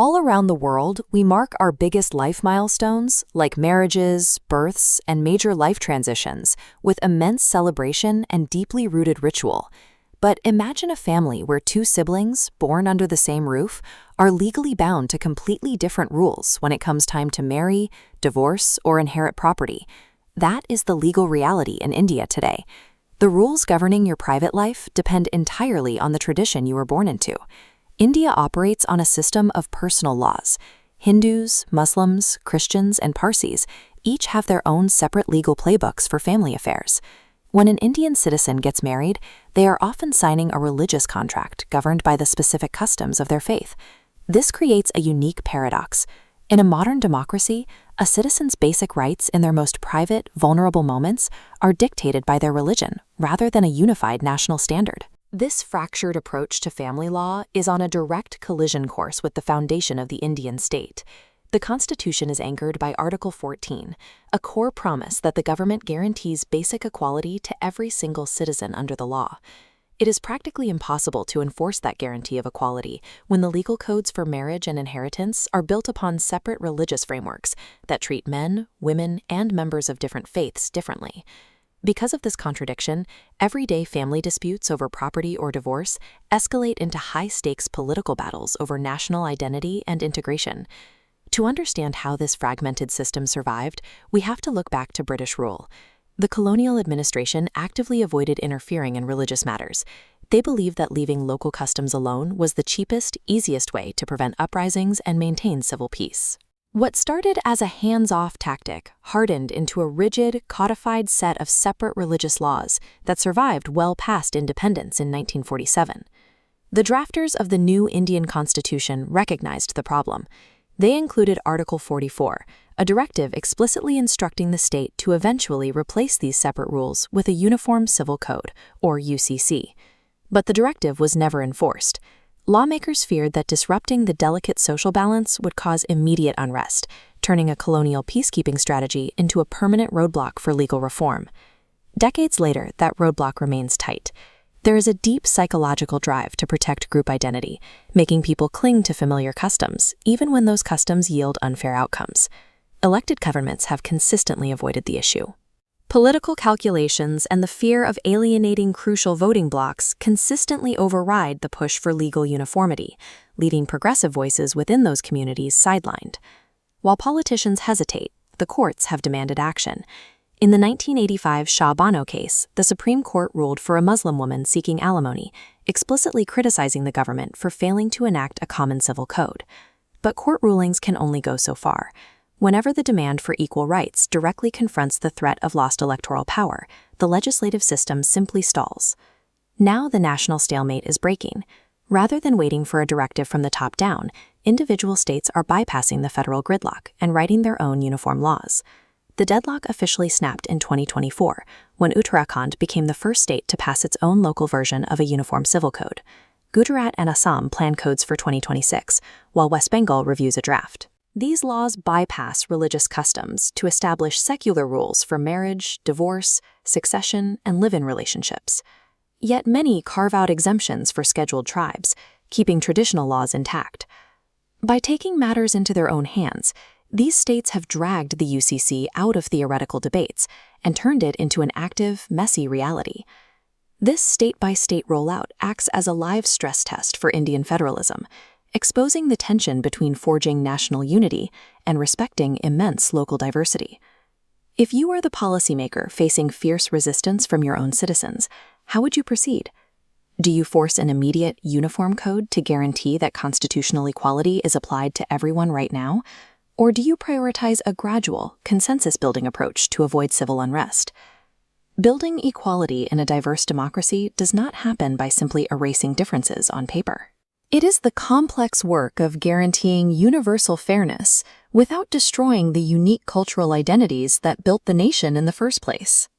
All around the world, we mark our biggest life milestones, like marriages, births, and major life transitions, with immense celebration and deeply rooted ritual. But imagine a family where two siblings, born under the same roof, are legally bound to completely different rules when it comes time to marry, divorce, or inherit property. That is the legal reality in India today. The rules governing your private life depend entirely on the tradition you were born into. India operates on a system of personal laws. Hindus, Muslims, Christians, and Parsis each have their own separate legal playbooks for family affairs. When an Indian citizen gets married, they are often signing a religious contract governed by the specific customs of their faith. This creates a unique paradox. In a modern democracy, a citizen's basic rights in their most private, vulnerable moments are dictated by their religion rather than a unified national standard. This fractured approach to family law is on a direct collision course with the foundation of the Indian state. The Constitution is anchored by Article 14, a core promise that the government guarantees basic equality to every single citizen under the law. It is practically impossible to enforce that guarantee of equality when the legal codes for marriage and inheritance are built upon separate religious frameworks that treat men, women, and members of different faiths differently. Because of this contradiction, everyday family disputes over property or divorce escalate into high-stakes political battles over national identity and integration. To understand how this fragmented system survived, we have to look back to British rule. The colonial administration actively avoided interfering in religious matters. They believed that leaving local customs alone was the cheapest, easiest way to prevent uprisings and maintain civil peace. What started as a hands-off tactic hardened into a rigid, codified set of separate religious laws that survived well past independence in 1947. The drafters of the new Indian Constitution recognized the problem. They included Article 44, a directive explicitly instructing the state to eventually replace these separate rules with a Uniform Civil Code, or UCC. But the directive was never enforced. Lawmakers feared that disrupting the delicate social balance would cause immediate unrest, turning a colonial peacekeeping strategy into a permanent roadblock for legal reform. Decades later, that roadblock remains tight. There is a deep psychological drive to protect group identity, making people cling to familiar customs, even when those customs yield unfair outcomes. Elected governments have consistently avoided the issue. Political calculations and the fear of alienating crucial voting blocs consistently override the push for legal uniformity, leaving progressive voices within those communities sidelined. While politicians hesitate, the courts have demanded action. In the 1985 Shah Bano case, the Supreme Court ruled for a Muslim woman seeking alimony, explicitly criticizing the government for failing to enact a common civil code. But court rulings can only go so far. Whenever the demand for equal rights directly confronts the threat of lost electoral power, the legislative system simply stalls. Now the national stalemate is breaking. Rather than waiting for a directive from the top down, individual states are bypassing the federal gridlock and writing their own uniform laws. The deadlock officially snapped in 2024, when Uttarakhand became the first state to pass its own local version of a uniform civil code. Gujarat and Assam plan codes for 2026, while West Bengal reviews a draft. These laws bypass religious customs to establish secular rules for marriage, divorce, succession, and live-in relationships. Yet many carve out exemptions for scheduled tribes, keeping traditional laws intact. By taking matters into their own hands, these states have dragged the UCC out of theoretical debates and turned it into an active, messy reality. This state-by-state rollout acts as a live stress test for Indian federalism, exposing the tension between forging national unity and respecting immense local diversity. If you are the policymaker facing fierce resistance from your own citizens, how would you proceed? Do you force an immediate uniform code to guarantee that constitutional equality is applied to everyone right now? Or do you prioritize a gradual, consensus-building approach to avoid civil unrest? Building equality in a diverse democracy does not happen by simply erasing differences on paper. It is the complex work of guaranteeing universal fairness without destroying the unique cultural identities that built the nation in the first place.